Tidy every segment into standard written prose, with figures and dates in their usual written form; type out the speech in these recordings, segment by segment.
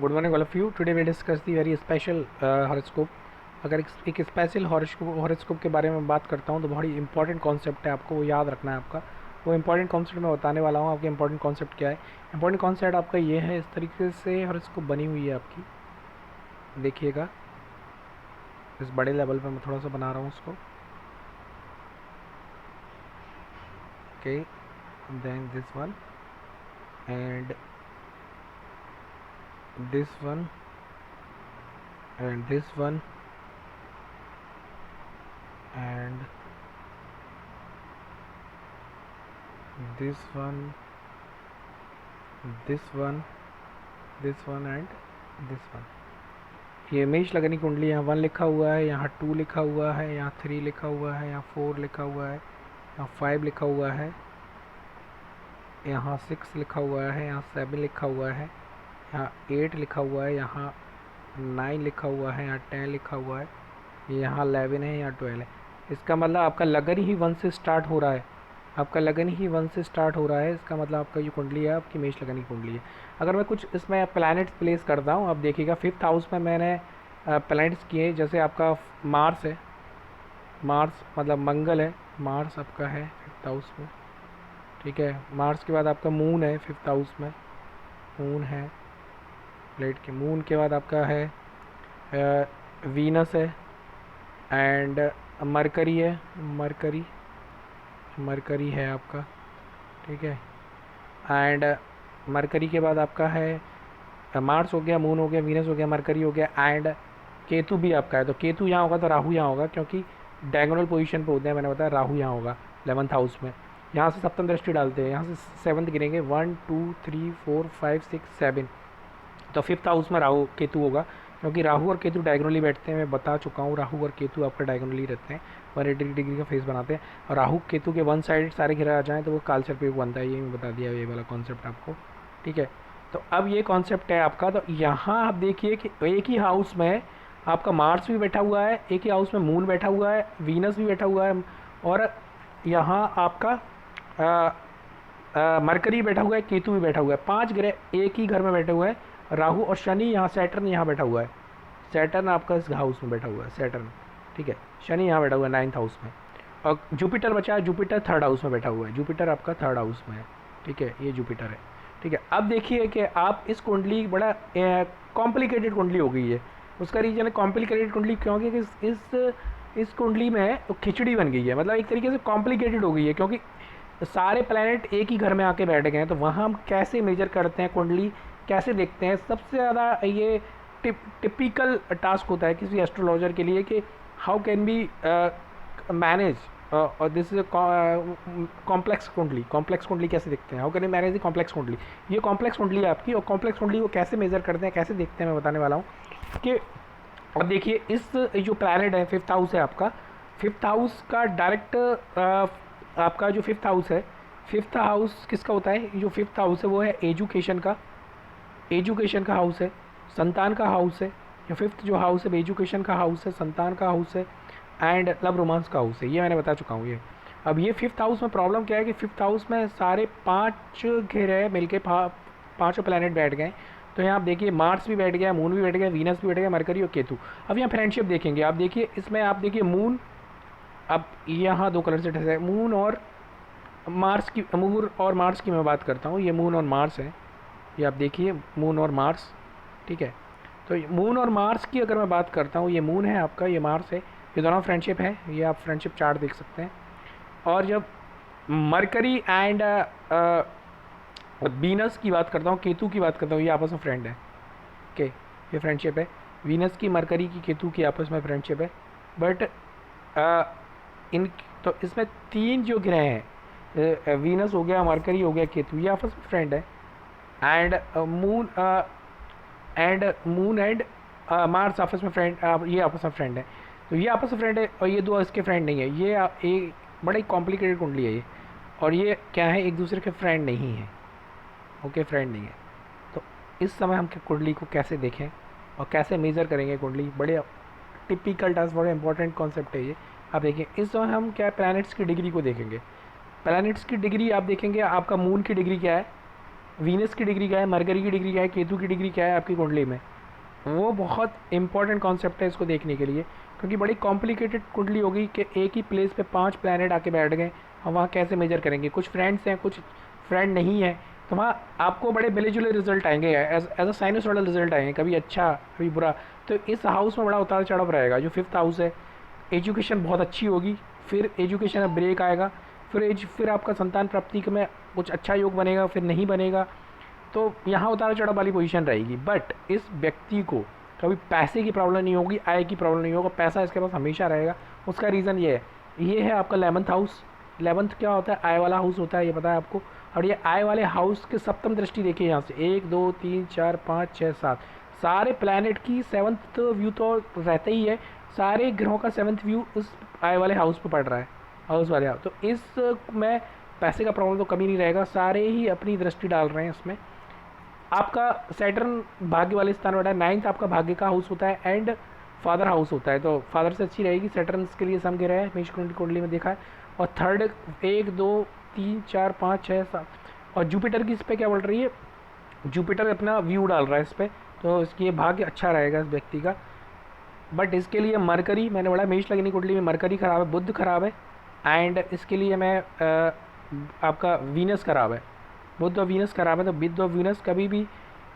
Good morning all of you. Today we discuss the very special horoscope. अगर एक special horoscope के बारे में बात करता हूँ तो बहुत ही इंपॉर्टेंट कॉन्सेप्ट है, आपको वो याद रखना है। आपका वो इंपॉर्टेंट कॉन्सेप्ट मैं बताने वाला हूँ। आपके इंपॉर्टेंट कॉन्सेप्ट क्या है? इंपॉर्टेंट कॉन्सेप्ट आपका ये है, इस तरीके से हॉरोस्कोप बनी हुई है आपकी, देखिएगा। इस बड़े लेवल पे मैं थोड़ा सा बना रहा हूँ उसको। Okay, then this one and this one and this one and this one, this one, this one and this one। ये मेष लगनी कुंडली, यहाँ 1 लिखा हुआ है, यहाँ 2 लिखा हुआ है, यहाँ 3 लिखा हुआ है, यहाँ 4 लिखा हुआ है, यहाँ 5 लिखा हुआ है, यहाँ 6 लिखा हुआ है, यहाँ 7 लिखा हुआ है, यहाँ 8 लिखा हुआ है, यहाँ 9 लिखा हुआ है, यहाँ 10 लिखा हुआ है, यहाँ 11 है, यहाँ 12 है। इसका मतलब आपका लगन ही 1 से स्टार्ट हो रहा है। आपका लगन ही 1 से स्टार्ट हो रहा है। इसका मतलब आपका जो कुंडली है आपकी मेष लगन की कुंडली है। अगर मैं कुछ इसमें प्लैनेट्स प्लेस करता हूँ, आप देखिएगा 5th हाउस में मैंने प्लैनेट्स किए। जैसे आपका मार्स है, मार्स मतलब मंगल है, मार्स आपका है 5th हाउस में, ठीक है। मार्स के बाद आपका मून है 5th हाउस में, मून है प्लेट के। मून के बाद आपका है वीनस है एंड मरकरी है, मरकरी है आपका, ठीक है। एंड मरकरी के बाद आपका है मार्स हो गया, मून हो गया, वीनस हो गया, मरकरी हो गया एंड केतु भी आपका है। तो केतु यहाँ होगा तो राहु यहाँ होगा, क्योंकि डायगोनल पोजीशन पे होते हैं। मैंने बताया राहु यहाँ होगा 11th हाउस में। यहाँ से सप्तम दृष्टि डालते हैं, यहाँ से 7th गिरेंगे, 1 2 3 4 5 6 7। तो 5th हाउस में राहु केतु होगा, क्योंकि राहु और केतु डायगोनली बैठते हैं। मैं बता चुका हूँ, राहु और केतु आपका डायगोनली रहते हैं, 180 डिग्री का फेस बनाते हैं। और राहु केतु के 1 साइड सारे घिरा आ जाएँ तो वो कालसर्प योग बनता है। ये मैं बता दिया, ये वाला कॉन्सेप्ट आपको, ठीक है। तो अब ये कॉन्सेप्ट है आपका। तो यहाँ आप देखिए कि एक ही हाउस में आपका मार्स भी बैठा हुआ है, एक ही हाउस में मून बैठा हुआ है, वीनस भी बैठा हुआ है, और यहाँ आपका मरकरी बैठा हुआ है, केतु भी बैठा हुआ है। 5 ग्रह एक ही घर में बैठे हुए हैं। राहु और शनि, यहाँ सैटर्न यहाँ बैठा हुआ है, सैटर्न आपका इस हाउस में बैठा हुआ है, सैटर्न, ठीक है। शनि यहाँ बैठा हुआ है 9th हाउस में। और जुपिटर बचा है, जुपिटर 3rd हाउस में बैठा हुआ है, जुपिटर आपका 3rd हाउस में है, ठीक है। ये जुपिटर है, ठीक है। अब देखिए कि आप इस कुंडली बड़ा कॉम्प्लिकेटेड कुंडली हो गई है। उसका रीजन है कॉम्प्लिकेटेड कुंडली, क्योंकि इस कुंडली में खिचड़ी बन गई है, मतलब एक तरीके से कॉम्प्लिकेटेड हो गई है, क्योंकि सारे प्लैनेट एक ही घर में आके बैठ गए हैं। तो वहाँ हम कैसे मेजर करते हैं कुंडली, कैसे देखते हैं? सबसे ज़्यादा ये टिपिकल टास्क होता है किसी एस्ट्रोलॉजर के लिए कि हाउ कैन बी मैनेज, और दिस इज कॉम्प्लेक्स कुंडली कैसे देखते हैं? How can be manage the complex कुंडली। ये कॉम्प्लेक्स कुंडली है आपकी, और कॉम्प्लेक्स कुंडली को कैसे मेजर करते हैं, कैसे देखते हैं, मैं बताने वाला हूँ। कि अब देखिए, इस जो प्लैनेट है 5th हाउस है आपका, 5th हाउस का डायरेक्ट आपका जो 5th हाउस है, 5th हाउस किसका होता है? जो 5th हाउस है वो है एजुकेशन का हाउस है, संतान का हाउस है। या 5th जो हाउस है एजुकेशन का हाउस है, संतान का हाउस है एंड लव रोमांस का हाउस है। ये मैंने बता चुका हूँ ये। अब ये 5th हाउस में प्रॉब्लम क्या है कि 5th हाउस में सारे 5 घेरे मिलके 5 प्लैनेट बैठ गए। तो यहाँ आप देखिए, मार्स भी बैठ गया, मून भी बैठ गया, वीनस भी बैठ गया, मरकरी और केतु। अब यहाँ फ्रेंडशिप देखेंगे, आप देखिए इसमें, आप देखिए मून, अब यहाँ 2 कलर से ढसे मून और मार्स की मैं बात करता हूँ। ये मून और मार्स है, ये आप देखिए, मून और मार्स, ठीक है। तो मून और मार्स की अगर मैं बात करता हूँ, ये मून है आपका, ये मार्स है, ये दोनों फ्रेंडशिप है। ये आप फ्रेंडशिप चार्ट देख सकते हैं। और जब मरकरी एंड वीनस की बात करता हूँ, केतु की बात करता हूँ, ये आपस में फ्रेंड है, ओके, ये फ्रेंडशिप है। वीनस की, मरकरी की, केतु की आपस में फ्रेंडशिप है। बट इन तो इसमें 3 जो ग्रह हैं, वीनस हो गया, मरकरी हो गया, केतु, ये आपस में फ्रेंड है। एंड मून एंड मार्स आपस में फ्रेंड, ये आपस में फ्रेंड है। तो ये आपस में फ्रेंड है, और ये 2 इसके फ्रेंड नहीं है। ये एक बड़ी कॉम्प्लिकेटेड कुंडली है ये, और ये क्या है, एक दूसरे के फ्रेंड नहीं है, ओके, फ्रेंड नहीं है। तो इस समय हम कुंडली को कैसे देखें और कैसे मेज़र करेंगे कुंडली, बड़े टिपिकल टास्क, बड़े इंपॉर्टेंट कॉन्सेप्ट है ये। आप देखिए, इस समय हम क्या प्लैनेट्स की डिग्री को देखेंगे। प्लैनेट्स की डिग्री आप देखेंगे, आपका मून की डिग्री क्या है, वीनस की डिग्री क्या है, मरकरी की डिग्री क्या है, केतु की डिग्री क्या है आपकी कुंडली में, वो बहुत इंपॉर्टेंट कॉन्सेप्ट है इसको देखने के लिए, क्योंकि बड़ी कॉम्प्लिकेटेड कुंडली होगी कि एक ही प्लेस पे 5 प्लैनेट आके बैठ गए, हम वहाँ कैसे मेजर करेंगे, कुछ फ्रेंड्स हैं कुछ फ्रेंड नहीं है, तो वहाँ आपको बड़े मिले जुले रिजल्ट आएंगे, एज अ साइनसोइडल रिजल्ट आएंगे, कभी अच्छा कभी बुरा। तो इस हाउस में बड़ा उतार चढ़ाव रहेगा। जो 5th हाउस है, एजुकेशन बहुत अच्छी होगी, फिर एजुकेशन में ब्रेक आएगा, फिर आपका संतान प्राप्ति में कुछ अच्छा योग बनेगा, फिर नहीं बनेगा, तो यहाँ उतार चढ़ाव वाली पोजीशन रहेगी। बट इस व्यक्ति को कभी पैसे की प्रॉब्लम नहीं होगी, आय की प्रॉब्लम नहीं होगा, पैसा इसके पास हमेशा रहेगा। उसका रीज़न ये है आपका 11th हाउस। 11th क्या होता है, आय वाला हाउस होता है, ये पता है आपको। और ये आय वाले हाउस के सप्तम दृष्टि देखिए यहाँ से, 1 2 3 4 5 6 7 सारे प्लैनेट की 7th व्यू तो रहता ही है, सारे ग्रहों का 7th व्यू उस आय वाले हाउस पर पड़ रहा है, हाउस वाले हाउस। तो इस में पैसे का प्रॉब्लम तो कमी नहीं रहेगा, सारे ही अपनी दृष्टि डाल रहे हैं इसमें। आपका सैटर्न भाग्य वाले स्थान बैठा है, 9th आपका भाग्य का हाउस होता है एंड फादर हाउस होता है, तो फादर से अच्छी रहेगी। सैटर्न के लिए सम गिरा है मेष कुंडली में देखा है। और थर्ड 1 2 3 4 5 6 7 और जुपिटर की इस पर क्या बोल रही है, जुपिटर अपना व्यू डाल रहा है इस पर, तो इसकी ये भाग्य अच्छा रहेगा इस व्यक्ति का। बट इसके लिए मरकरी, मैंने बोला मेष लगनी कुंडली में मरकरी खराब है, बुध खराब है, एंड इसके लिए मैं आपका वीनस खराब है, बुध और वीनस खराब है। तो बुध और वीनस कभी भी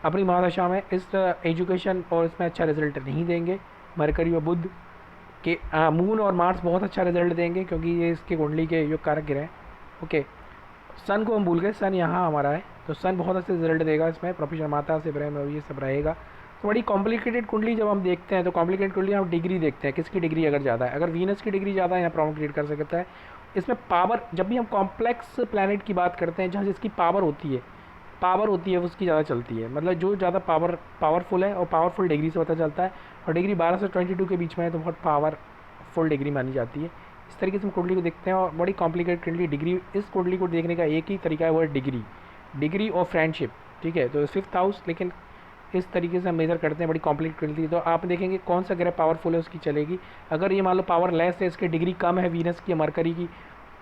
अपनी महादशा में इस एजुकेशन और इसमें अच्छा रिजल्ट नहीं देंगे। मरकरी और बुध के मून और मार्स बहुत अच्छा रिजल्ट देंगे, क्योंकि ये इसके कुंडली के योग कारक गिरह हैं। ओके, सन को हम भूल गए, सन यहाँ हमारा है, तो सन बहुत अच्छे रिजल्ट देगा इसमें, प्रोफेसर माता से ब्रह्म ये सब रहेगा। तो बड़ी कॉम्प्लिकेटेड कुंडली जब हम देखते हैं, तो कॉम्प्लिकेटेड कुंडली हम डिग्री देखते हैं, किसकी डिग्री अगर ज़्यादा है, अगर वीनस की डिग्री ज़्यादा है यहाँ प्रॉब्लम क्रिएट कर सकता है। इसमें पावर, जब भी हम कॉम्प्लेक्स प्लैनेट की बात करते हैं, जहाँ जिसकी पावर होती है उसकी ज़्यादा चलती है, मतलब जो ज़्यादा पावरफुल है, और पावरफुल डिग्री से पता चलता है, और डिग्री 12 से 22 के बीच में है तो बहुत पावरफुल डिग्री मानी जाती है। इस तरीके से हम कुंडली को देखते हैं, और बड़ी कॉम्प्लिकेटेड कुंडली डिग्री, इस कुंडली को देखने का एक ही तरीका है, वो है डिग्री और फ्रेंडशिप, ठीक है। तो 5th हाउस, लेकिन इस तरीके से हम मेजर करते हैं, बड़ी कॉम्प्लिकेटेड कुंडली। तो आप देखेंगे कौन सा ग्रह पावरफुल है उसकी चलेगी। अगर ये मान लो पावर लेस है, इसकी डिग्री कम है वीनस की या मरकरी की,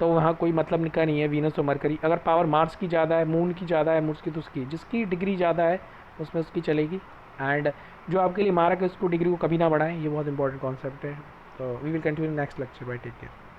तो वहाँ कोई मतलब का नहीं है वीनस और मरकरी। अगर पावर मार्स की ज़्यादा है, मून की ज़्यादा है, मून की, तो उसकी जिसकी डिग्री ज़्यादा है उसमें उसकी चलेगी। एंड जो आपके लिए मारक है उसको डिग्री को कभी ना बढ़ाएं, ये बहुत इंपॉर्टेंट कॉन्सेप्ट है। तो we will continue next lecture, bye, take care.